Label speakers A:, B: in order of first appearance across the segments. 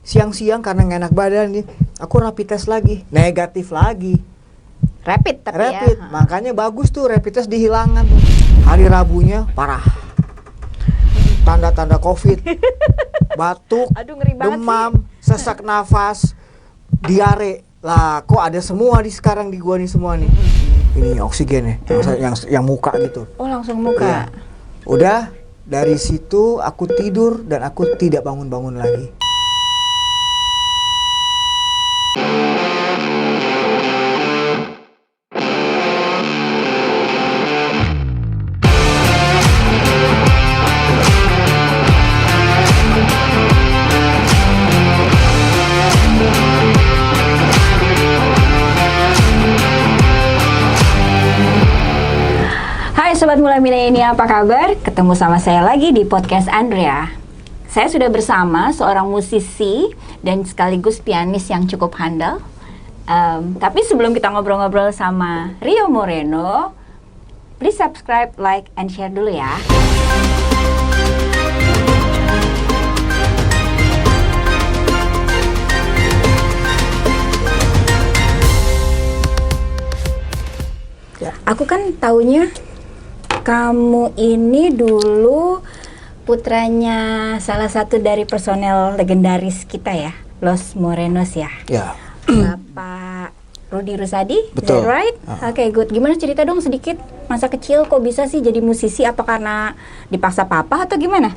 A: siang-siang karena nggak enak badan nih, aku rapid test lagi, negatif lagi.
B: Rapid tapi
A: Rapid,
B: ya.
A: makanya bagus tuh rapid test dihilangkan tuh. Hari Rabunya parah. Tanda-tanda COVID, batuk,
B: Aduh, ngeri banget
A: demam, sesak nafas, diare. Lah, kok ada semua di sekarang di gua nih semua nih. Ini oksigen ya, yang muka gitu.
B: Oh, langsung muka.
A: Iya. Udah dari situ aku tidur dan aku tidak bangun-bangun lagi.
B: Hai Sobat Mula Milenial, apa kabar? Ketemu sama saya lagi di podcast Andrea. Saya sudah bersama seorang musisi dan sekaligus pianis yang cukup handal. Tapi sebelum kita ngobrol-ngobrol sama Rio Moreno, please subscribe, like, and share dulu ya. Aku kan taunya kamu ini dulu putranya salah satu dari personel legendaris kita ya, Los Morenos ya.
A: Ya.
B: Bapak Rudy Rusadi,
A: Betul.
B: is that right? Oke, good. Gimana cerita dong sedikit, masa kecil kok bisa sih jadi musisi? Apa karena dipaksa papa atau gimana?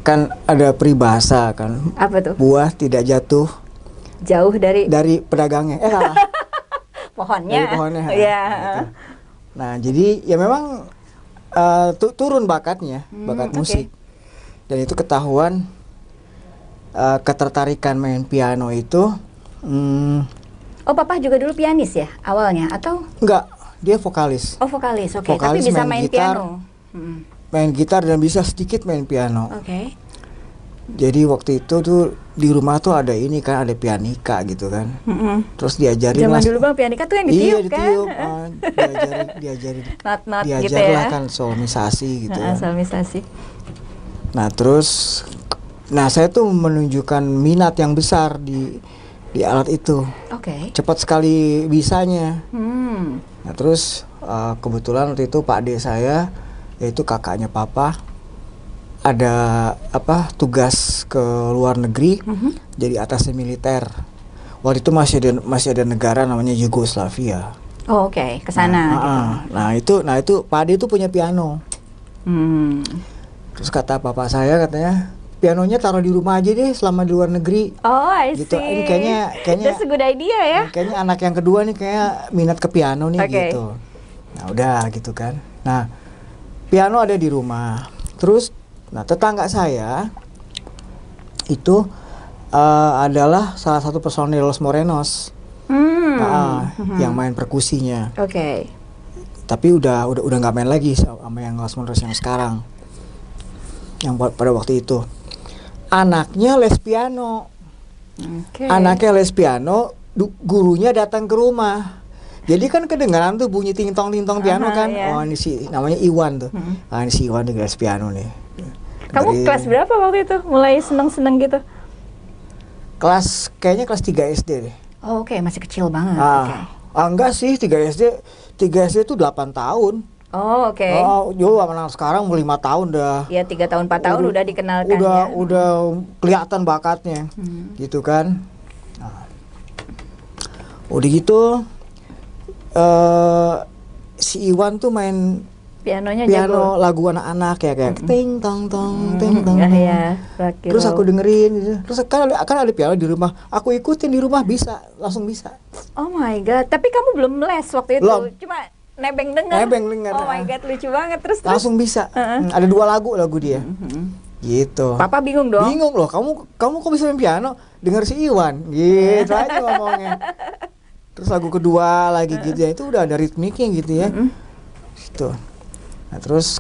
A: Kan ada peribahasa kan,
B: Apa tuh?
A: buah tidak jatuh
B: Jauh dari
A: dari pedagangnya. Salah.
B: pohonnya.
A: Dari pohonnya.
B: Iya.
A: Gitu. Nah, jadi ya memang turun bakatnya, bakat musik. Dan itu ketahuan ketertarikan main piano itu
B: Oh, papa juga dulu pianis ya awalnya atau?
A: enggak, dia vokalis.
B: Oh, vokalis. Oke, tapi
A: Vokalis,
B: bisa
A: main
B: main
A: gitar.
B: piano.
A: Main gitar dan bisa sedikit main piano.
B: Oke.
A: Jadi waktu itu tuh di rumah tuh ada ini kan, ada pianika gitu kan. Terus diajarin
B: Zaman
A: lah.
B: dulu bang pianika tuh yang
A: Iya,
B: ditiup kan?
A: ditiup. Diajarin
B: Not gitu
A: diajar lah
B: ya.
A: kan solmisasi gitu kan.
B: Solmisasi.
A: Nah, terus saya tuh menunjukkan minat yang besar di alat itu.
B: Oke.
A: Cepat sekali bisanya.
B: Hmm.
A: Nah, terus kebetulan waktu itu Pak D saya, yaitu kakaknya papa, ada tugas ke luar negeri, jadi atasnya militer. Waktu itu masih ada negara namanya Yugoslavia.
B: Oh, oke, ke sana gitu.
A: Nah itu Pak D itu punya piano. Terus kata papa saya, katanya pianonya taruh di rumah aja deh selama di luar negeri.
B: Oh, I see.
A: Gitu. Ini kayaknya
B: That's a good idea ya.
A: kayaknya anak yang kedua nih kayak minat ke piano nih.
B: Oke.
A: Gitu. Nah, udah gitu kan. Nah, piano ada di rumah. Terus tetangga saya itu adalah salah satu personil Los Morenos. Yang main perkusinya.
B: Oke.
A: Tapi udah nggak main lagi sama yang Los Morenos yang sekarang. Yang pada waktu itu. Anaknya les piano.
B: Oke.
A: Anaknya les piano, gurunya datang ke rumah. Jadi kan kedengaran tuh bunyi ting tong piano kan.
B: Iya.
A: Oh, ini namanya Iwan tuh. Ini si Iwan tuh les piano nih.
B: Kamu kelas berapa waktu itu? Mulai seneng-seneng gitu?
A: Kayaknya kelas 3 SD deh.
B: Oh, oke, masih kecil banget. Oke.
A: Enggak sih, 3 SD itu 8 tahun.
B: Oh, oke.
A: Oh, anak sekarang 5 tahun dah.
B: Ya 3 tahun 4 tahun udah dikenalkan ya.
A: Udah kelihatan bakatnya. Gitu kan. Nah, udah gitu si Iwan tuh main
B: Pianonya
A: piano
B: jago.
A: lagu anak-anak ya, kayak ting tong tong ting tong.
B: Ya,
A: Terus aku dengerin gitu. Terus kan ada piano di rumah. Aku ikutin di rumah, langsung bisa.
B: Oh my god, tapi kamu belum les waktu itu.
A: Belum.
B: Cuma nebeng denger.
A: Denger.
B: Oh my god, lucu banget. Terus
A: Langsung bisa. Ada 2 lagu dia. Gitu.
B: Papa bingung dong.
A: Bingung loh, kamu kok bisa main piano? Denger si Iwan. Gitu aja ngomongnya. Terus lagu kedua lagi gitu ya, itu udah ada ritmiknya gitu ya. Gitu. Nah, terus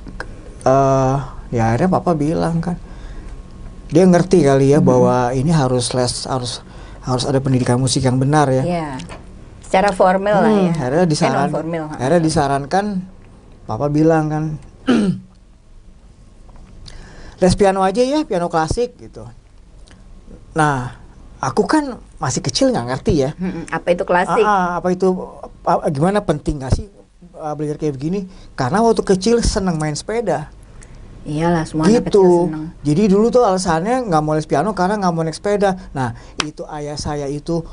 A: ya akhirnya papa bilang kan, dia ngerti kali ya bahwa ini harus ada pendidikan musik yang benar ya.
B: Iya. Secara formal lah ya.
A: Akhirnya disarankan, papa bilang kan, les piano aja ya, piano klasik gitu. Nah, aku kan masih kecil nggak ngerti ya.
B: Apa itu klasik?
A: Apa itu gimana, penting nggak sih belajar kayak begini? Karena waktu kecil seneng main sepeda.
B: Iyalah, semua anak kecil
A: Gitu.
B: seneng.
A: Jadi dulu tuh alasannya nggak mau les piano karena nggak mau naik sepeda. Nah, itu ayah saya itu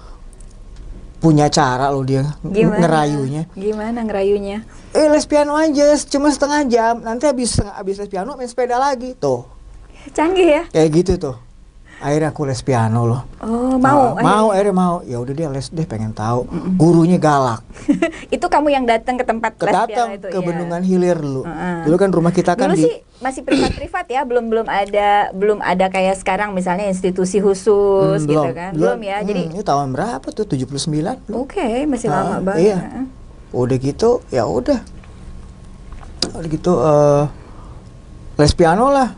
A: punya cara loh dia ngerayunya.
B: Gimana ngerayunya?
A: Les piano aja, cuma setengah jam. Nanti habis les piano main sepeda lagi. Tuh,
B: Canggih ya?
A: kayak gitu tuh. Akhirnya aku les piano loh.
B: Oh, mau?
A: Akhirnya mau. Ya udah dia les deh, pengen tahu. Gurunya galak.
B: Itu kamu yang datang ke tempat les piano
A: Datang
B: itu
A: ke
B: ya?
A: Bendungan Hilir dulu. Dulu kan rumah kita kan
B: Dulu sih masih privat-privat ya, belum ada kayak sekarang misalnya institusi khusus gitu kan. Belum ya. Jadi
A: ini tahun berapa tuh? 79.
B: Oke, masih lama banget.
A: Iya. Udah gitu, ya udah. Udah gitu les piano lah.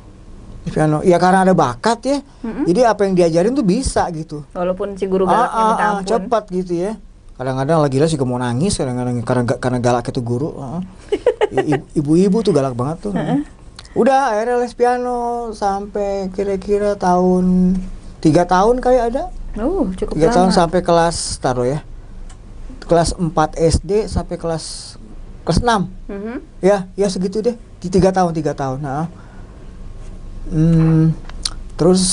A: Les piano. Ya karena ada bakat ya. Jadi apa yang diajarin tuh bisa gitu.
B: Walaupun si guru galaknya minta ampun.
A: Cepat gitu ya. Kadang-kadang lagi les juga mau nangis, kadang-kadang karena galak itu guru. Ibu-ibu tuh galak banget tuh. Udah akhirnya les piano sampai kira-kira tahun 3 tahun kali ada.
B: Cukup
A: 3
B: lama.
A: tahun sampai kelas kelas 4 SD sampai kelas 6. Ya segitu deh. Di 3 tahun. Nah. Terus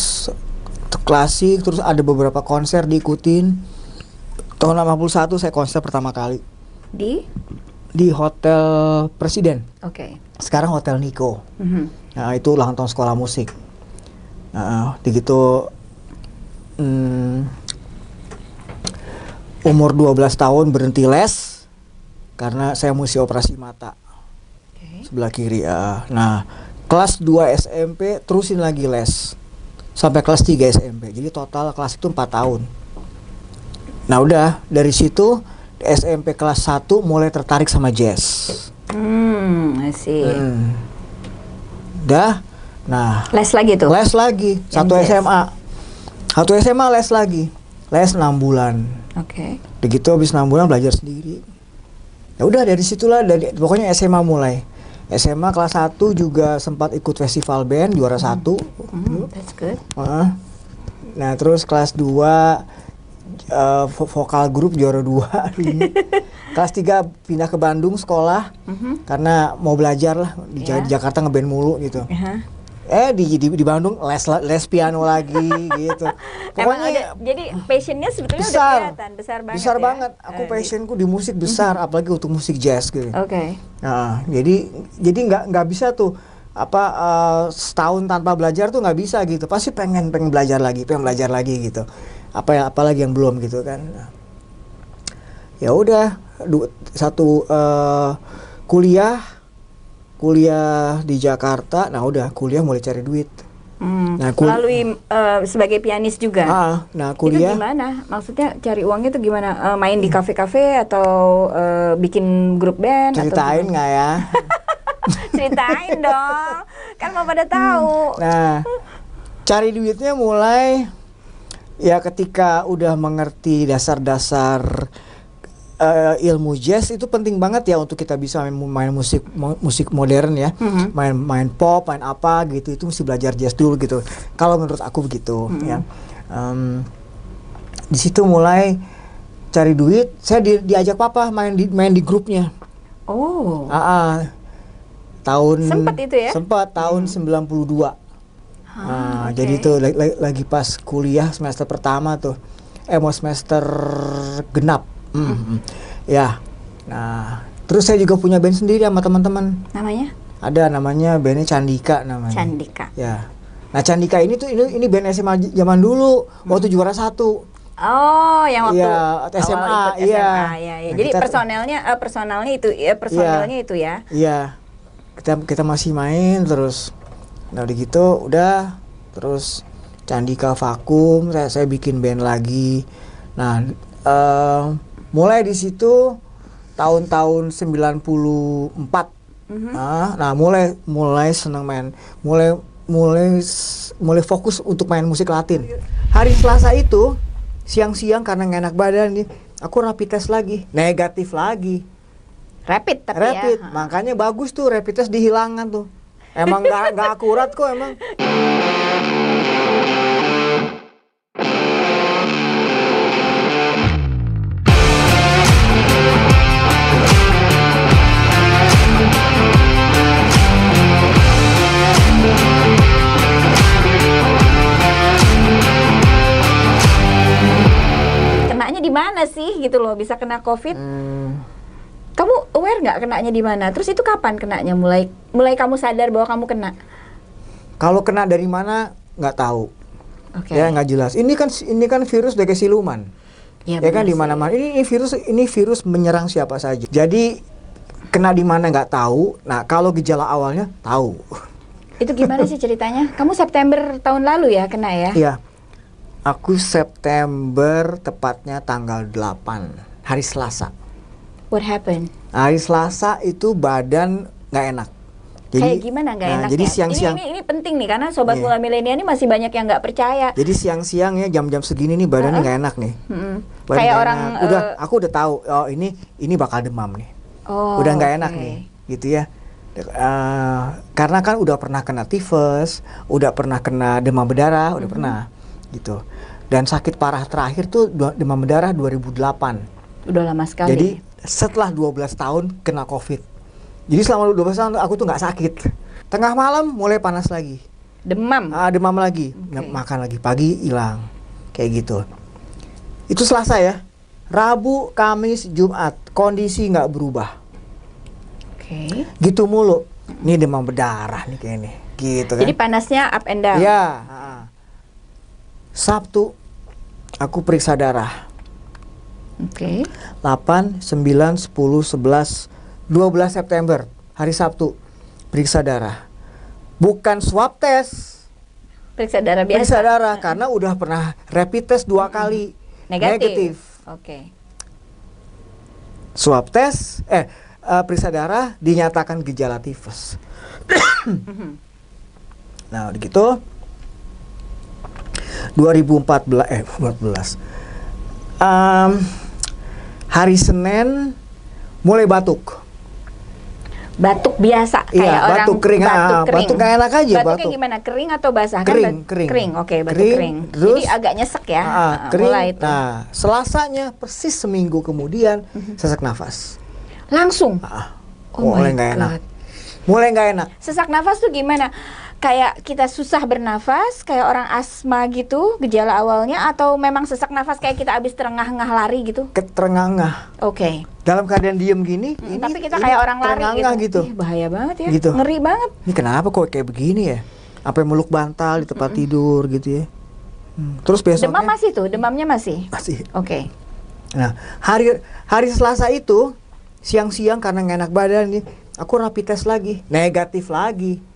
A: klasik, terus ada beberapa konser diikutin. Tahun 81 saya konser pertama kali di Hotel Presiden.
B: Oke.
A: Sekarang Hotel Niko. Nah, itu ulang tahun sekolah musik. Begitu umur 12 tahun berhenti les karena saya mesti operasi mata sebelah kiri. Nah, kelas 2 SMP terusin lagi les sampai kelas 3 SMP. Jadi total kelas itu 4 tahun. Nah, udah dari situ SMP kelas 1 mulai tertarik sama jazz.
B: Asik.
A: Dah. Nah,
B: Les lagi tuh.
A: Les lagi. Satu SMA les lagi. Les 6 bulan.
B: Oke.
A: Begitu habis 6 bulan belajar sendiri. Ya udah dari situlah, pokoknya SMA mulai. SMA kelas 1 juga sempat ikut festival band, juara 1.
B: That's good.
A: Nah, terus kelas 2 vokal grup juara 2. Kelas 3 pindah ke Bandung sekolah karena mau belajar lah di Jakarta ngeband mulu gitu. Di Bandung les piano lagi gitu.
B: Pokoknya jadi passionnya sebetulnya udah kelihatan besar banget.
A: Besar banget. Aku passionku di musik besar, apalagi untuk musik jazz gitu.
B: Oke.
A: Nah, jadi nggak bisa tuh setahun tanpa belajar tuh nggak bisa gitu. Pasti pengen belajar lagi gitu. Apalagi yang belum gitu kan. Ya udah kuliah di Jakarta. Nah, udah kuliah mulai cari duit.
B: Nah, melalui sebagai pianis juga.
A: Nah, kuliah.
B: Itu gimana? Maksudnya cari uangnya itu gimana? Main di kafe-kafe atau bikin grup band?
A: Ceritain nggak ya?
B: Ceritain dong. Kan mau pada tahu.
A: Nah, cari duitnya mulai ya ketika udah mengerti dasar-dasar ilmu jazz. Itu penting banget ya untuk kita bisa main musik modern ya. Main pop, main apa gitu, itu mesti belajar jazz dulu gitu. Kalau menurut aku begitu ya. Di situ mulai cari duit. Saya diajak papa main di grupnya.
B: Sempat itu ya?
A: Sempat tahun 92. Jadi tuh lagi pas kuliah semester pertama tuh. Mau semester genap. Ya. Nah, terus saya juga punya band sendiri sama teman-teman.
B: Namanya?
A: Ada namanya bandnya Candika namanya.
B: Candika.
A: Ya. Nah, Candika ini tuh ini band SMA zaman dulu waktu juara 1.
B: Yang waktu
A: SMA,
B: iya.
A: Nah,
B: jadi personalnya itu ya.
A: Iya. Kita masih main terus. Nah, udah gitu udah terus Candika vakum, saya bikin band lagi. Nah, mulai di situ tahun-tahun 94. Nah, mulai senang main, mulai fokus untuk main musik Latin. Hari Selasa itu siang-siang karena nggak enak badan nih, aku rapid test lagi, negatif lagi.
B: Rapid.
A: Makanya bagus tuh rapid test dihilangan tuh. Emang nggak akurat kok emang.
B: Kenanya di mana sih gitu loh bisa kena COVID? Kamu aware nggak kenanya di mana? Terus itu kapan kenanya? Mulai kamu sadar bahwa kamu kena?
A: Kalau kena dari mana nggak tahu.
B: Oke.
A: Ya nggak jelas. Ini kan virus dari siluman. Ya kan di mana-mana. Ini virus menyerang siapa saja. Jadi kena di mana nggak tahu. Nah kalau gejala awalnya tahu.
B: Itu gimana sih ceritanya? Kamu September tahun lalu ya kena ya?
A: Iya. Aku September tepatnya tanggal 8 hari Selasa.
B: What happened?
A: Hari Selasa itu badan nggak enak.
B: Kayak gimana nggak enaknya?
A: Jadi siang-siang.
B: Ini penting nih karena sobat mula milenial ini masih banyak yang nggak percaya.
A: Jadi siang-siang ya jam-jam segini nih badannya nggak enak nih. Badan
B: Kayak
A: nggak
B: orang
A: enak. Aku udah tahu. Oh ini bakal demam nih. Udah nggak enak nih, gitu ya. Karena kan udah pernah kena tifus, udah pernah kena demam berdarah, udah pernah, gitu. Dan sakit parah terakhir tuh demam berdarah 2008.
B: Udah lama sekali.
A: Jadi setelah 12 tahun kena COVID. Jadi selama 12 tahun aku tuh nggak sakit. Tengah malam mulai panas lagi.
B: Demam.
A: Demam lagi. Makan lagi pagi hilang. Kayak gitu. Itu Selasa ya. Rabu, Kamis, Jumat kondisi nggak berubah.
B: Oke.
A: Gitu mulu. Ini demam berdarah nih kayak ini. Gitu kan.
B: Jadi panasnya up and down.
A: Ya. Sabtu aku periksa darah.
B: Oke.
A: 8, 9, 10, 11, 12 September, hari Sabtu, periksa darah. Bukan swab test.
B: Periksa darah biasa.
A: Periksa darah karena udah pernah rapid test 2 kali.
B: Negatif. Oke.
A: Swab test, periksa darah dinyatakan gejala tifus. Nah, udah gitu 2014 hari Senin mulai batuk.
B: Batuk biasa kayak
A: Iya,
B: orang
A: batuk kering. Batuk gak enak aja.
B: Batuknya gimana? Kering atau basah?
A: Kering.
B: Kering. Oke, batuk kering.
A: Terus,
B: jadi agak nyesek ya.
A: kering.
B: Mulai itu.
A: Nah, Selasanya persis seminggu kemudian sesak nafas.
B: Langsung.
A: Mulai nggak enak. Mulai nggak enak.
B: Sesak nafas tuh gimana? Kayak kita susah bernafas, kayak orang asma gitu, gejala awalnya, atau memang sesak nafas kayak kita habis terengah-engah lari gitu?
A: Terengah-engah.
B: Oke.
A: Dalam keadaan diem gini,
B: tapi kita kayak orang lari
A: gitu.
B: Ih, bahaya banget ya.
A: Gitu.
B: Ngeri banget.
A: Ini kenapa kok kayak begini ya? Apa meluk bantal di tempat tidur gitu ya? Terus besoknya
B: Demam masih tuh, demamnya masih.
A: Masih.
B: Oke.
A: Nah, hari Selasa itu siang-siang karena nggak enak badan nih, aku rapid test lagi, negatif lagi.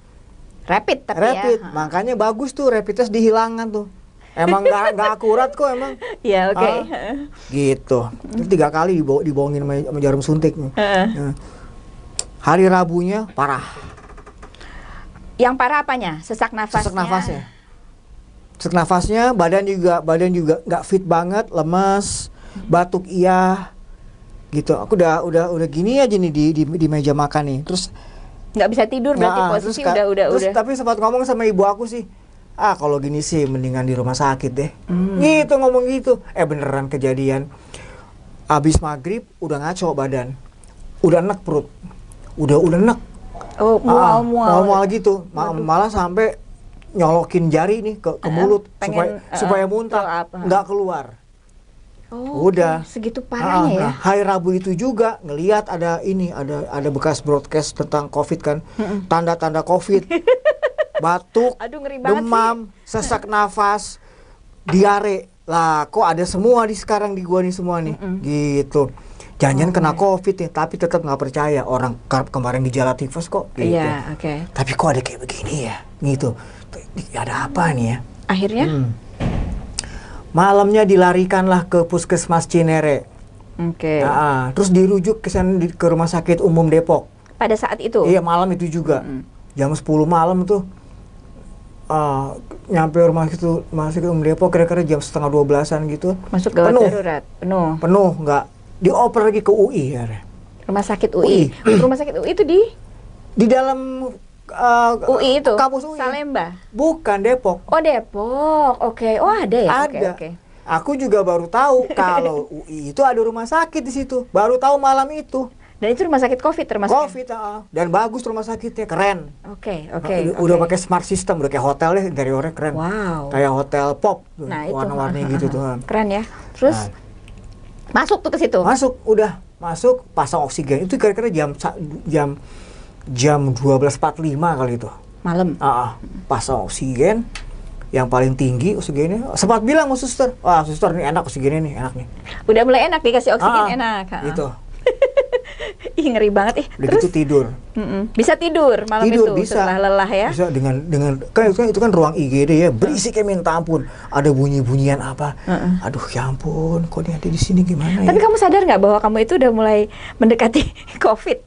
B: Rapid tapi
A: Rapid,
B: ya.
A: makanya bagus tuh rapid test dihilangkan tuh. Emang nggak akurat kok emang.
B: Iya, oke.
A: Gitu. Terus 3 kali dibohongin sama jarum suntik. Nah, hari Rabunya parah.
B: Yang parah apanya? Sesak nafasnya.
A: Sesak nafasnya. Sesak nafasnya, badan juga nggak fit banget, lemes, batuk iya. Gitu. Aku udah gini aja nih di meja makan nih. Terus
B: nggak bisa tidur berarti posisi udah.
A: Tapi sempat ngomong sama ibu aku sih, kalau gini sih mendingan di rumah sakit deh. Gitu ngomong gitu. Beneran kejadian. Abis maghrib udah ngaco badan, udah enek perut, udah enek.
B: Oh, mual
A: gitu. Malah sampai nyolokin jari nih ke mulut supaya muntah, nggak keluar. Udah
B: segitu parahnya ya.
A: Hari Rabu itu juga ngelihat ada bekas broadcast tentang COVID kan, tanda-tanda COVID, batuk, demam, sesak nafas, diare. Lah, kok ada semua sekarang di gua nih semua nih, gitu. Jangan kena COVID ya, tapi tetap nggak percaya orang kemarin gejala tifus kok. Gitu.
B: Iya, oke.
A: Tapi kok ada kayak begini ya, gitu. Ada apa nih ya?
B: Akhirnya?
A: Malamnya dilarikanlah ke Puskesmas Cinere.
B: Oke.
A: Terus dirujuk ke Rumah Sakit Umum Depok.
B: Pada saat itu?
A: Iya, malam itu juga. Jam 10 malam tuh. Nyampe rumah sakit Umum Depok kira-kira jam setengah 12-an gitu.
B: Masuk gawat darurat.
A: Penuh, nggak dioper lagi ke UI ya.
B: Rumah sakit UI. Rumah sakit UI itu di
A: dalam
B: UI itu?
A: Kampus UI.
B: Salemba?
A: Bukan, Depok.
B: Oh, Depok. Oke. Oh, ada ya?
A: Ada.
B: Oke.
A: Aku juga baru tahu kalau UI itu ada rumah sakit di situ. Baru tahu malam itu.
B: Dan itu rumah sakit COVID termasuk?
A: COVID, dan bagus rumah sakitnya, keren.
B: Oke.
A: Udah pakai smart system, udah kayak hotel deh, interiornya keren.
B: Wow.
A: Kayak hotel pop,
B: Nah, itu
A: warna-warni gitu tuh.
B: Keren ya. Terus masuk tuh ke situ?
A: Masuk, pasang oksigen. Itu kira-kira jam 12.45 kali itu.
B: Malam.
A: Pasang oksigen yang paling tinggi oksigennya. Sempat bilang sama suster, wah suster ini enak oksigennya nih, enak nih.
B: Udah mulai enak dikasih oksigen enak.
A: Gitu.
B: Ih, ngeri banget.
A: Terus tidur.
B: Bisa tidur malam itu
A: bisa.
B: setelah lelah ya?
A: Bisa dengan kan itu kan ruang IGD ya, berisik kayak minta ampun. Ada bunyi-bunyian apa. Aduh ya ampun, kok dia ada di sini gimana ya?
B: Tapi kamu sadar nggak bahwa kamu itu udah mulai mendekati COVID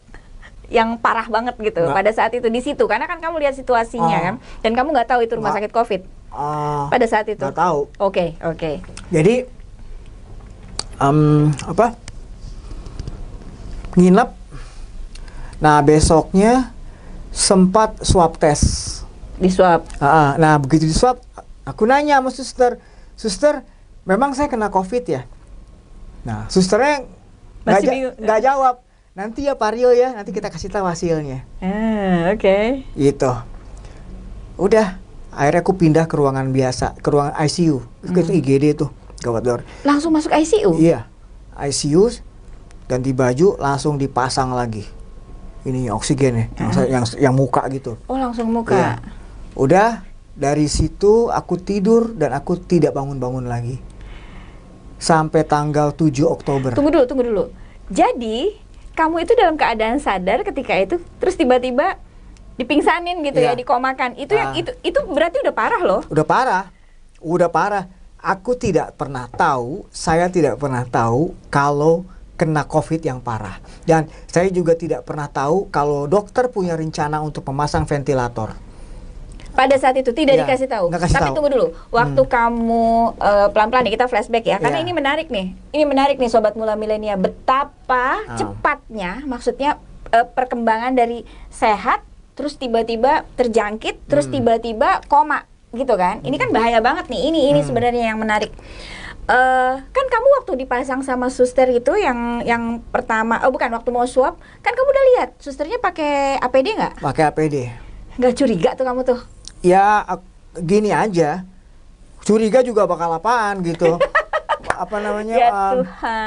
B: yang parah banget gitu pada saat itu di situ, karena kan kamu lihat situasinya kan, dan kamu nggak tahu itu rumah sakit COVID pada saat itu.
A: Nggak tahu.
B: Oke.
A: Jadi nginep. Nah besoknya sempat swab tes.
B: Di swab.
A: Nah begitu di swab, aku nanya sama suster, memang saya kena COVID ya? Nah susternya nggak jawab. Nanti ya Pak Rio ya, nanti kita kasih tahu hasilnya.
B: Oke.
A: Gitu. Udah, akhirnya aku pindah ke ruangan biasa, ke ruangan ICU. Itu IGD tuh, gawat luar.
B: Langsung masuk ICU?
A: Iya, ICU, ganti baju, langsung dipasang lagi. Ini oksigennya, yang muka gitu.
B: Oh, langsung muka. Iya.
A: Udah, dari situ aku tidur dan aku tidak bangun-bangun lagi. Sampai tanggal 7 Oktober.
B: Tunggu dulu. Jadi kamu itu dalam keadaan sadar ketika itu, terus tiba-tiba dipingsanin gitu ya, dikomakan. Itu yang itu berarti udah parah loh. Udah
A: parah. Saya tidak pernah tahu kalau kena COVID yang parah. Dan saya juga tidak pernah tahu kalau dokter punya rencana untuk memasang ventilator.
B: Pada saat itu tidak dikasih tahu. Tapi tunggu dulu, waktu kamu pelan-pelan nih kita flashback ya, karena ini menarik nih sobat mula milenial, betapa cepatnya, maksudnya perkembangan dari sehat, terus tiba-tiba terjangkit, terus tiba-tiba koma, gitu kan? Ini kan bahaya banget nih. Ini sebenarnya yang menarik. Kan kamu waktu dipasang sama suster itu yang pertama, waktu mau swab, kan kamu udah lihat susternya pakai APD nggak?
A: Pakai APD.
B: Nggak curiga tuh kamu tuh?
A: Ya gini aja, curiga juga bakal apaan gitu. Apa namanya?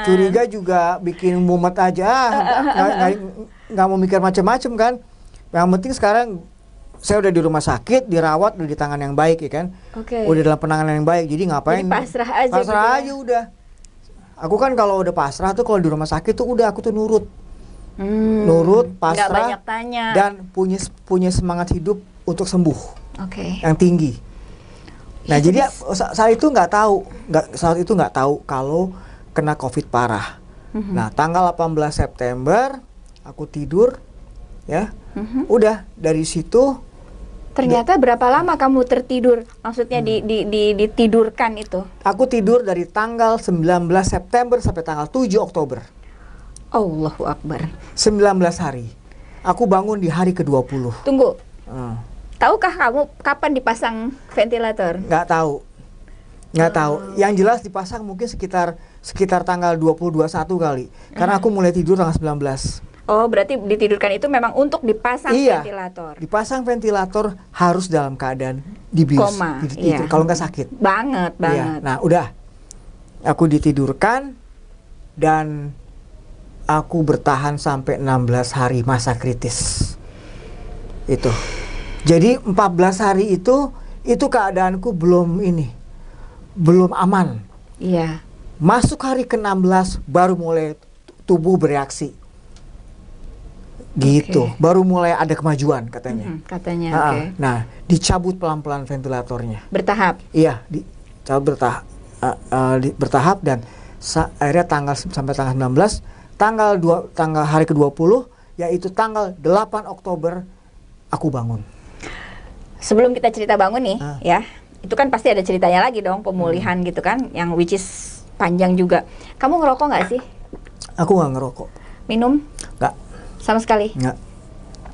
A: Curiga juga bikin mumet aja, nggak mau mikir macam-macam kan. Yang penting sekarang saya udah di rumah sakit, dirawat, udah di tangan yang baik ya kan. Udah dalam penanganan yang baik, jadi ngapain?
B: Jadi pasrah aja.
A: Pasrah aja udah. Aku kan kalau udah pasrah tuh, kalau di rumah sakit tuh udah aku tuh nurut, pasrah,
B: nggak banyak tanya,
A: dan punya semangat hidup untuk sembuh. Yang tinggi. Nah, jadi saat itu nggak tahu kalau kena COVID parah. Nah, tanggal 18 September aku tidur, ya. Udah dari situ.
B: Ternyata berapa lama kamu tertidur? Maksudnya ditidurkan itu? Aku
A: tidur dari tanggal 19 September sampai tanggal 7 Oktober.
B: Allahu Akbar.
A: 19 hari. Aku bangun di hari ke-20.
B: Tunggu. Tahukah kamu kapan dipasang ventilator?
A: Nggak tahu. Yang jelas dipasang mungkin sekitar tanggal 20-21 kali. Karena aku mulai tidur tanggal 19.
B: Oh, berarti ditidurkan itu memang untuk dipasang ventilator.
A: Dipasang ventilator harus dalam keadaan dibius.
B: Koma.
A: Kalau nggak sakit.
B: Banget.
A: Iya. Nah, udah. Aku ditidurkan dan aku bertahan sampai 16 hari masa kritis. Itu. Jadi 14 hari itu keadaanku belum aman.
B: Iya.
A: Masuk hari ke-16 baru mulai tubuh bereaksi. Gitu. Bertaruh mulai ada kemajuan katanya.
B: Katanya.
A: Nah, dicabut pelan-pelan ventilatornya.
B: Bertahap.
A: Iya, dicabut bertahap dan akhirnya sampai tanggal 19, tanggal hari ke-20 yaitu tanggal 8 Oktober aku bangun.
B: Sebelum kita cerita bangun nih, ya, itu kan pasti ada ceritanya lagi dong, pemulihan gitu kan, yang which is panjang juga. Kamu ngerokok nggak sih?
A: Aku nggak ngerokok.
B: Minum?
A: Nggak.
B: Sama sekali?
A: Nggak.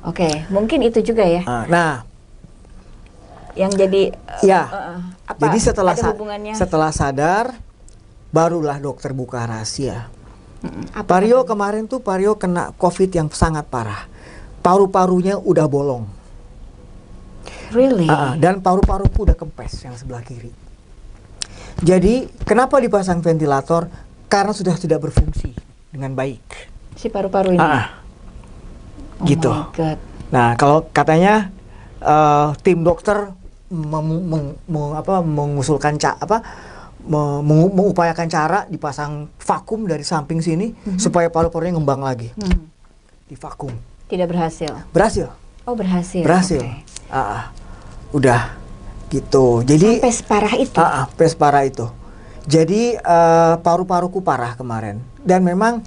B: Oke, mungkin itu juga ya
A: Nah,
B: yang jadi
A: ya.
B: apa?
A: Jadi
B: Ada hubungannya?
A: setelah sadar, barulah dokter buka rahasia.
B: Apa
A: Pak Rio
B: namanya?
A: kemarin tuh Pak Rio kena COVID yang sangat parah. Paru-parunya udah bolong.
B: Really?
A: Dan paru-paruku udah kempes yang sebelah kiri. Jadi kenapa dipasang ventilator? Karena sudah tidak berfungsi dengan baik.
B: Si paru-paru ini. Oh
A: Gitu.
B: my God.
A: Nah, kalau katanya tim dokter mengusulkan mengupayakan cara dipasang vakum dari samping sini supaya paru-parunya ngembang lagi. Di vakum.
B: Tidak berhasil.
A: Berhasil.
B: Oh, berhasil.
A: Berhasil.
B: Oke.
A: Udah gitu. Jadi
B: Sampai separah itu.
A: sampai separah itu. Jadi paru-paruku parah kemarin. Dan memang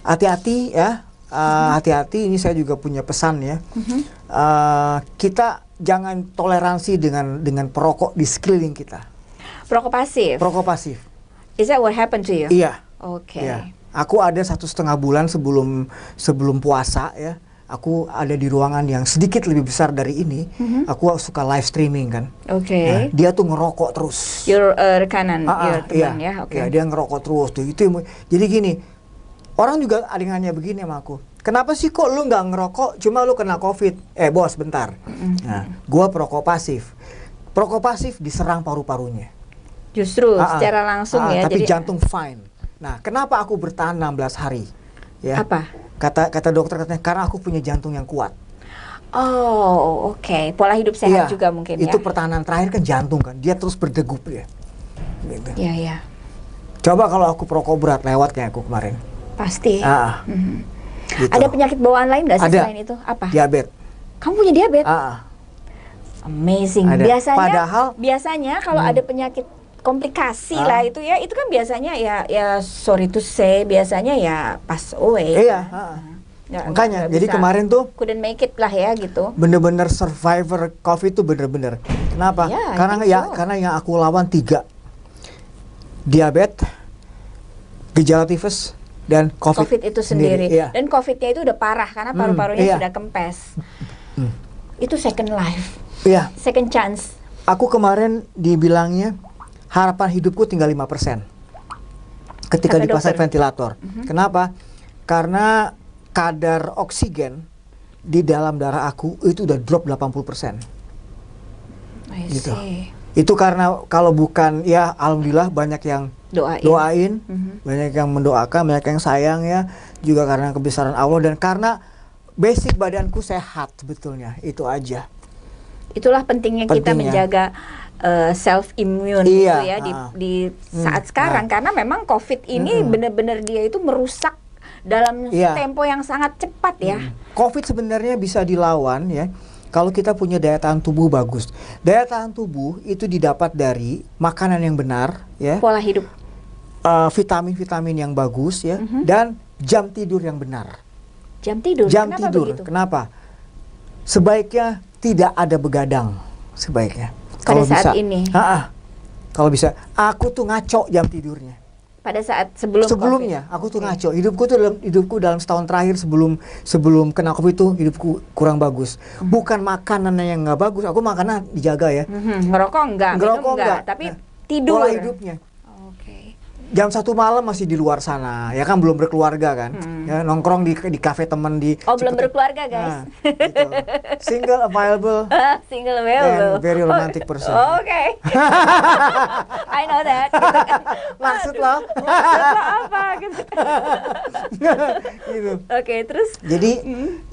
A: hati-hati ya. Hati-hati, ini saya juga punya pesan ya. Kita jangan toleransi dengan perokok di sekeliling kita.
B: Perokok pasif.
A: Perokok pasif.
B: Is that what happened to you?
A: Iya.
B: Oke.
A: Iya. Aku ada 1,5 bulan sebelum puasa ya. Aku ada di ruangan yang sedikit lebih besar dari ini. Aku suka live streaming kan.
B: Oke.
A: Nah, dia tuh ngerokok terus.
B: Your rekanan, your teman
A: iya,
B: ya. Oke.
A: iya, dia ngerokok terus tuh. Jadi gini, orang juga ada yang nanya begini sama aku. Kenapa sih kok lu nggak ngerokok? Cuma lu kena COVID. Bos, bentar. Nah, gua perokok pasif. Perokok pasif diserang paru-parunya.
B: Justru secara langsung ya.
A: Tapi
B: Jadi
A: jantung fine. Nah, kenapa aku bertahan 16 hari? Ya.
B: apa?
A: Kata dokter katanya karena aku punya jantung yang kuat.
B: Oh, oke. Pola hidup sehat juga mungkin ya.
A: Itu pertahanan terakhir kan jantung kan. Dia terus berdegup ya. Gitu.
B: Iya, iya.
A: Coba kalau aku perokok berat lewat kayak aku kemarin.
B: Pasti.
A: Gitu.
B: Ada penyakit bawaan lain nggak sih
A: Ada.
B: selain itu? Apa?
A: Diabetes.
B: Kamu punya diabetes? Amazing.
A: Ada.
B: Biasanya kalau ada penyakit komplikasi lah itu ya, itu kan biasanya ya sorry to say, biasanya ya pass away.
A: Iya.
B: Nggak
A: Makanya jadi
B: bisa.
A: kemarin tuh
B: Couldn't make it lah ya gitu.
A: bener-bener survivor COVID tuh bener-bener. Kenapa?
B: Yeah, I
A: karena
B: think so.
A: karena yang aku lawan 3. Diabetes, gejala tifus, dan COVID
B: itu sendiri.
A: Iya.
B: Dan COVID-nya itu udah parah karena paru-parunya
A: iya.
B: sudah kempes. Itu second life,
A: Iya.
B: second chance.
A: Aku kemarin dibilangnya harapan hidupku tinggal 5% ketika
B: Kata
A: dipasang
B: dokter.
A: ventilator. Kenapa? Karena kadar oksigen di dalam darah aku itu udah drop 80%.
B: I
A: Gitu.
B: see.
A: Itu karena kalau bukan ya alhamdulillah banyak yang doain, banyak yang mendoakan, banyak yang sayang ya, juga karena kebesaran Allah dan karena basic badanku sehat sebetulnya. Itu aja.
B: Itulah pentingnya kita menjaga self immune
A: Iya,
B: gitu ya di saat sekarang karena memang COVID ini benar-benar dia itu merusak dalam tempo yang sangat cepat ya.
A: COVID sebenarnya bisa dilawan ya kalau kita punya daya tahan tubuh bagus. Daya tahan tubuh itu didapat dari makanan yang benar ya.
B: Pola hidup.
A: Vitamin-vitamin yang bagus ya dan jam tidur yang benar.
B: Jam tidur.
A: Jam
B: Kenapa
A: tidur.
B: begitu?
A: Kenapa? Sebaiknya tidak ada begadang. Sebaiknya.
B: Pada
A: Kalau
B: saat
A: bisa.
B: ini.
A: Kalau bisa. Aku tuh ngaco jam tidurnya.
B: Pada saat sebelumnya
A: aku tuh ngaco. Hidupku dalam setahun terakhir sebelum kena COVID itu hidupku kurang bagus. Bukan makanan yang nggak bagus. Aku makanan dijaga ya.
B: Ngerokok enggak, minum enggak, tapi tidur.
A: Pola hidupnya. Jam 1 malam masih di luar sana, ya kan belum berkeluarga kan, ya nongkrong di kafe teman di.
B: Belum berkeluarga guys.
A: Gitu. Single available.
B: Single available.
A: And very romantic person.
B: Oke. I know that.
A: Maksud lo?
B: Apa gitu.
A: Gitu.
B: Oke, terus.
A: Jadi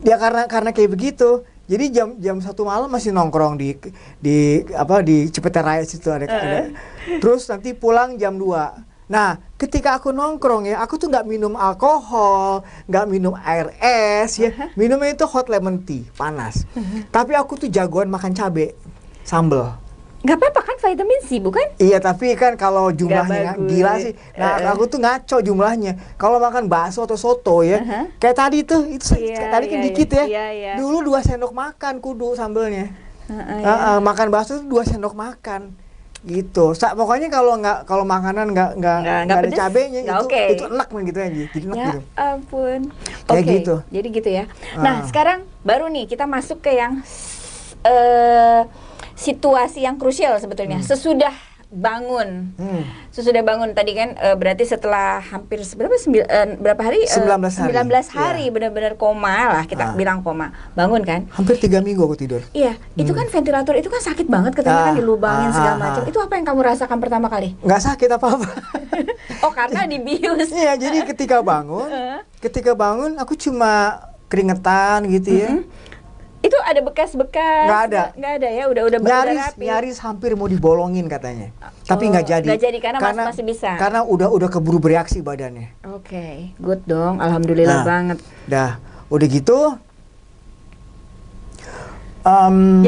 A: dia karena kayak begitu. Jadi jam 1 malam masih nongkrong di Cipete Raya situ ada. Terus nanti pulang jam 2. Nah, ketika aku nongkrong ya, aku tuh nggak minum alkohol, nggak minum air es ya, minumnya itu hot lemon tea, panas. Tapi aku tuh jagoan makan cabe, sambel.
B: Nggak apa-apa kan vitamin C bukan?
A: Iya, tapi kan kalau jumlahnya gila sih. Nah, aku tuh ngaco jumlahnya. Kalau makan bakso atau soto ya, kayak tadi tuh, tadi kan dikit ya. Dulu 2 sendok makan kudu sambelnya. Makan bakso itu 2 sendok makan. gitu. Pokoknya kalau makanan nggak ada
B: pedes,
A: cabenya
B: nggak
A: itu
B: oke.
A: itu enak gitu aja, jadi enak
B: Ya
A: gitu.
B: ampun.
A: Kayak
B: Oke,
A: gitu.
B: jadi gitu ya. Nah, sekarang baru nih kita masuk ke yang situasi yang krusial sebetulnya. Sesudah bangun. Sesudah bangun tadi kan berarti setelah hampir berapa hari?
A: 19 hari.
B: 19 hari benar-benar koma lah, kita bilang koma. Bangun kan?
A: Hampir 3 minggu aku tidur.
B: Iya, itu kan ventilator itu kan sakit banget katanya kan dilubangin segala macam. Itu apa yang kamu rasakan pertama kali?
A: Nggak sakit apa-apa.
B: Oh, karena dibius.
A: Iya, jadi ketika bangun aku cuma keringetan gitu ya.
B: Itu ada bekas-bekas?
A: Nggak ada
B: Ya, udah berdarah rapi.
A: nyaris hampir mau dibolongin katanya. Tapi nggak jadi.
B: Nggak jadi karena masih bisa.
A: Karena udah keburu bereaksi badannya.
B: Oke, good dong. Alhamdulillah banget.
A: Dah, udah gitu.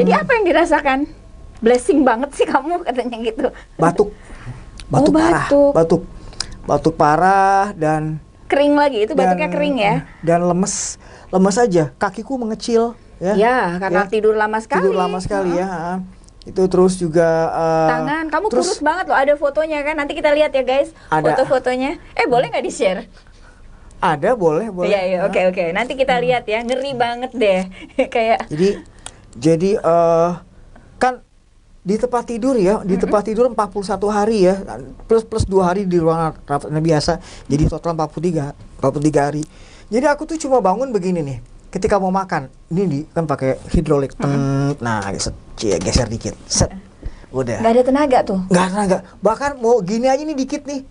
B: Jadi apa yang dirasakan? Blessing banget sih kamu katanya gitu.
A: Batuk parah. Batuk parah dan
B: kering lagi. Itu batuknya kering ya?
A: Dan lemes aja. Kakiku mengecil.
B: Ya, karena tidur lama sekali.
A: Tidur lama sekali ya. Itu terus juga
B: tangan, kamu kurus banget loh. Ada fotonya kan? Nanti kita lihat ya guys. Foto-fotonya. Boleh nggak di-share?
A: Ada, boleh.
B: Iya, oke. Nanti kita lihat ya. Ngeri banget deh. Kayak.
A: Jadi kan di tempat tidur ya, di tempat tidur 41 hari ya, plus 2 hari di ruangan rawat biasa. Jadi total 43 hari. Jadi aku tuh cuma bangun begini nih. Ketika mau makan, ini kan pakai hidrolik, nah geser dikit, set, udah.
B: Nggak ada tenaga tuh?
A: Nggak ada tenaga, bahkan mau gini aja nih dikit nih,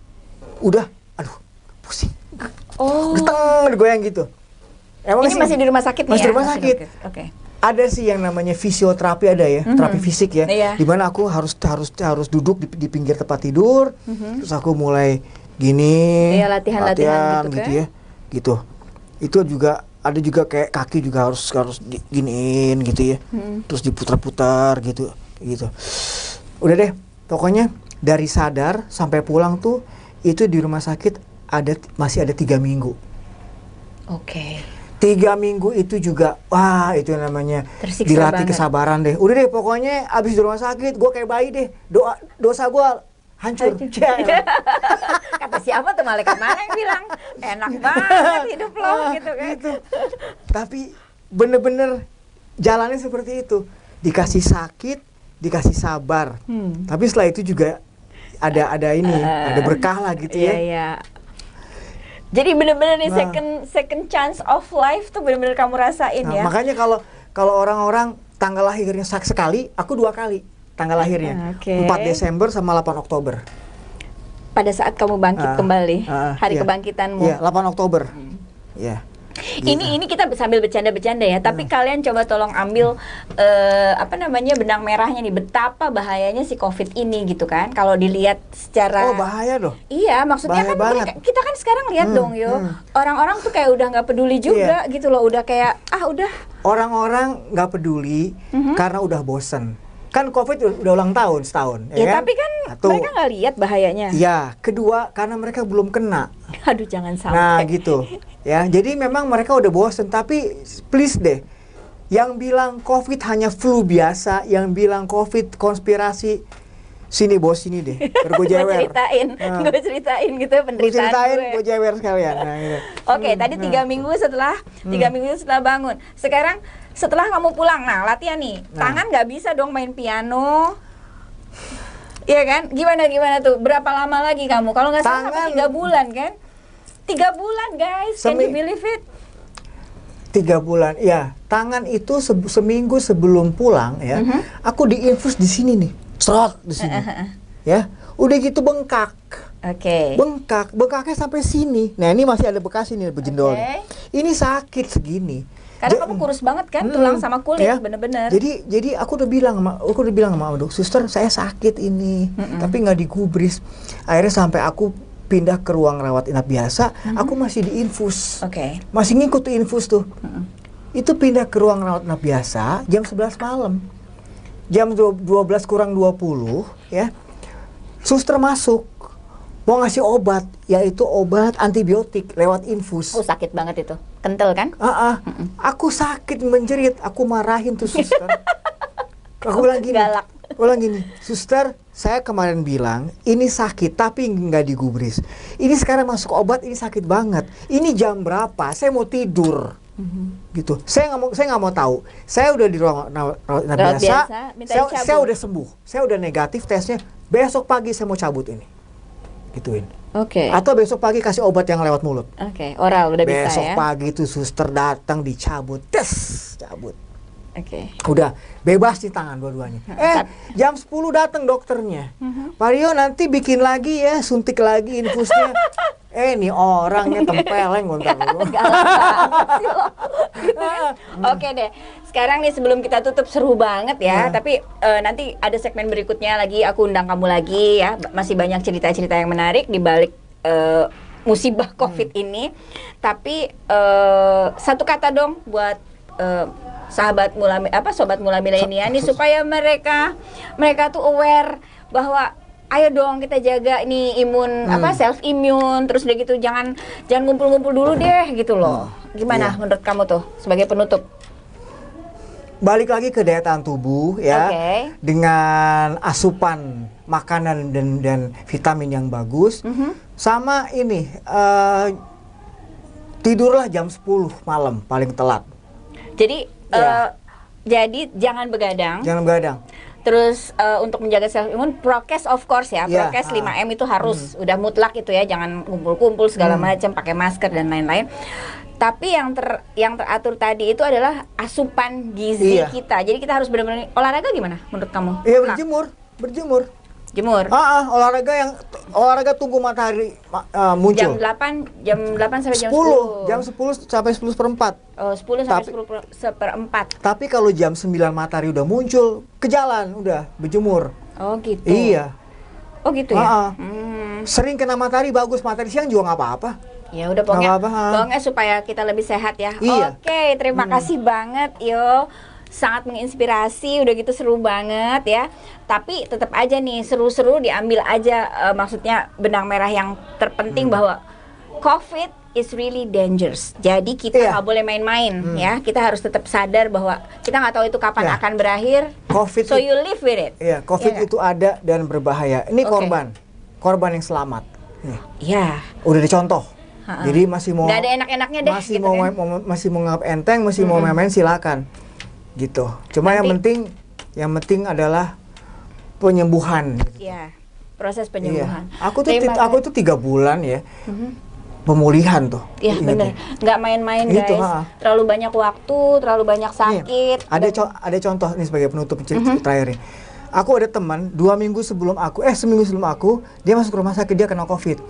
A: udah, aduh, pusing. Goyang gitu.
B: Emang ini masih di rumah sakit nih ya?
A: Masih di rumah sakit.
B: Oke.
A: Ada sih yang namanya fisioterapi ada ya, terapi fisik ya, di mana aku harus duduk di pinggir tempat tidur, terus aku mulai gini,
B: latihan
A: gitu ya, gitu. Itu juga ada juga kayak kaki juga harus diginiin gitu ya, terus diputar-putar gitu. Udah deh, pokoknya dari sadar sampai pulang tuh itu di rumah sakit masih ada 3 minggu.
B: Oke.
A: 3 minggu itu juga, wah itu namanya
B: tersiksa
A: dilatih
B: banget.
A: Kesabaran deh. Udah deh pokoknya abis di rumah sakit gue kayak bayi deh, dosa gue hancur.
B: Kata siapa tuh, malaikat mana yang bilang enak banget hidup lo gitu kan.
A: Gitu. Tapi bener-bener jalannya seperti itu, dikasih sakit, dikasih sabar. Tapi setelah itu juga ada berkah lah gitu ya.
B: Iya. Jadi bener-bener nih second chance of life tuh bener-bener kamu rasain ya.
A: Makanya kalau orang-orang tanggal lahirnya sekali, aku 2 kali tanggal lahirnya. 4 Desember sama 8 Oktober.
B: Pada saat kamu bangkit kembali, hari kebangkitanmu.
A: Iya, 8 Oktober. Iya.
B: Ini kita sambil bercanda-bercanda ya, tapi kalian coba tolong ambil benang merahnya nih, betapa bahayanya si COVID ini gitu kan. Kalau dilihat secara
A: bahaya loh.
B: Iya, maksudnya
A: bahaya
B: kan kita kan sekarang lihat dong orang-orang tuh kayak udah nggak peduli juga gitu loh, udah kayak udah. Orang-orang
A: nggak peduli karena udah bosen. Kan COVID udah ulang tahun setahun.
B: Ya kan? Tapi kan mereka nggak lihat bahayanya.
A: Iya, kedua karena mereka belum kena.
B: Aduh, jangan sampai.
A: Nah gitu. Ya, jadi memang mereka udah bosen, tapi please deh, yang bilang COVID hanya flu biasa, yang bilang COVID konspirasi, sini bos sini deh, gue jewer.
B: Gue ceritain gitu penderitaan gue.
A: Gue jewer sekalian. Nah, gitu.
B: Oke, tadi 3 minggu setelah 3 minggu setelah bangun. Sekarang setelah kamu pulang, latihan nih, tangan nggak bisa dong main piano. Iya kan? Gimana tuh? Berapa lama lagi kamu? Kalau nggak salah sampai 3 bulan kan? 3 bulan guys, can you believe it?
A: 3 bulan, ya. Tangan itu seminggu sebelum pulang ya, aku diinfus di sini nih, serot di sini, ya. Udah gitu bengkak.
B: Oke.
A: Bengkaknya sampai sini. Nah ini masih ada bekas ini berjendol. Ini sakit segini.
B: Karena kamu kurus banget kan, tulang sama kulit, bener-bener.
A: Jadi aku udah bilang sama dok, suster saya sakit ini, tapi nggak digubris. Akhirnya sampai aku pindah ke ruang rawat inap biasa, aku masih diinfus. Masih ngikut tuh infus tuh. Itu pindah ke ruang rawat inap biasa jam 11 malam. Jam 12 kurang 20 ya. Suster masuk mau ngasih obat, yaitu obat antibiotik lewat infus.
B: Oh, sakit banget itu. Kental kan?
A: Aku sakit menjerit, aku marahin tuh suster. Aku bilang gini,
B: galak.
A: Aku bilang gini, suster, saya kemarin bilang ini sakit tapi nggak digubris. Ini sekarang masuk obat, ini sakit banget. Ini jam berapa? Saya mau tidur. Gitu. Saya nggak mau tahu. Saya udah di ruang rawat biasa. Saya udah sembuh. Saya udah negatif tesnya. Besok pagi saya mau cabut ini. Gituin.
B: Oke.
A: Atau besok pagi kasih obat yang lewat mulut.
B: Oke, oral udah bisa ya.
A: Besok pagi tuh suster datang dicabut. Tes, cabut.
B: Oke.
A: Udah bebas di tangan dua-duanya. Jam 10 datang dokternya. Pak Rio nanti bikin lagi ya, suntik lagi infusnya. Nih orangnya tempeleng gontar lu.
B: Oke deh. Sekarang nih sebelum kita tutup seru banget ya, tapi nanti ada segmen berikutnya lagi aku undang kamu lagi ya. Masih banyak cerita-cerita yang menarik di balik musibah Covid ini. Tapi satu kata dong buat sobat mula milenial nih supaya mereka tuh aware bahwa ayo dong kita jaga nih imun self immune, terus udah gitu jangan ngumpul-ngumpul dulu deh gitu loh. Gimana menurut kamu tuh sebagai penutup?
A: Balik lagi ke daya tahan tubuh ya. Dengan asupan makanan dan vitamin yang bagus. Sama ini tidurlah jam 10 malam paling telat.
B: Jadi jangan begadang.
A: Jangan begadang.
B: Terus untuk menjaga self imun, prokes of course ya. Prokes 5M itu harus udah mutlak itu ya. Jangan kumpul-kumpul segala macam, pakai masker dan lain-lain. Tapi yang teratur tadi itu adalah asupan gizi kita. Jadi kita harus benar-benar olahraga gimana menurut kamu?
A: Iya, berjemur. Olahraga tunggu matahari muncul.
B: Jam 8 sampai jam 10.
A: Jam 10 sampai 10:04.
B: Oh, 10 sampai 10:04.
A: Tapi kalau jam 9 matahari udah muncul, ke jalan udah berjemur.
B: Oh gitu.
A: Iya.
B: Oh gitu ya.
A: Sering kena matahari bagus, matahari siang juga nggak apa-apa.
B: Ya udah pokoknya supaya kita lebih sehat ya.
A: Iya.
B: Oke, terima kasih banget yo. Sangat menginspirasi, udah gitu seru banget ya. Tapi tetap aja nih seru-seru diambil aja maksudnya benang merah yang terpenting bahwa COVID is really dangerous. Jadi kita nggak boleh main-main ya. Kita harus tetap sadar bahwa kita nggak tahu itu kapan akan berakhir.
A: COVID
B: so you live with it.
A: Iya, COVID itu ada dan berbahaya. Ini korban yang selamat.
B: Iya.
A: Udah dicontoh. Jadi masih mau
B: nggak ada enak-enaknya deh.
A: Masih mau nganggap enteng, masih mau main-main silakan. Gitu. Cuma yang penting adalah penyembuhan.
B: Iya, proses penyembuhan.
A: Aku tuh 3 bulan ya. Pemulihan tuh.
B: Iya bener, nggak main-main guys. Terlalu banyak waktu, terlalu banyak sakit.
A: Ada contoh nih sebagai penutup terakhir nih. Aku ada teman seminggu sebelum aku, dia masuk rumah sakit, dia kena COVID.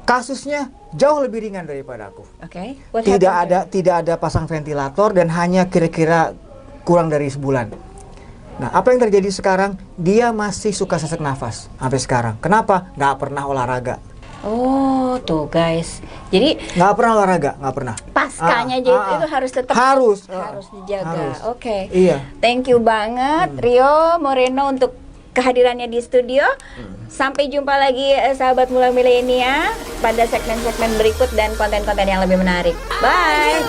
A: Kasusnya jauh lebih ringan daripada aku. Tidak ada pasang ventilator dan hanya kira-kira kurang dari sebulan. Nah, apa yang terjadi sekarang? Dia masih suka sesak nafas sampai sekarang. Kenapa? Nggak pernah olahraga.
B: Oh, tuh guys. Jadi
A: nggak pernah olahraga, nggak pernah.
B: Paskanya itu harus tetap harus dijaga. Oke.
A: Iya.
B: Thank you banget Rio Moreno untuk kehadirannya di studio. Sampai jumpa lagi sahabat Mula Milenial pada segmen-segmen berikut dan konten-konten yang lebih menarik. Bye.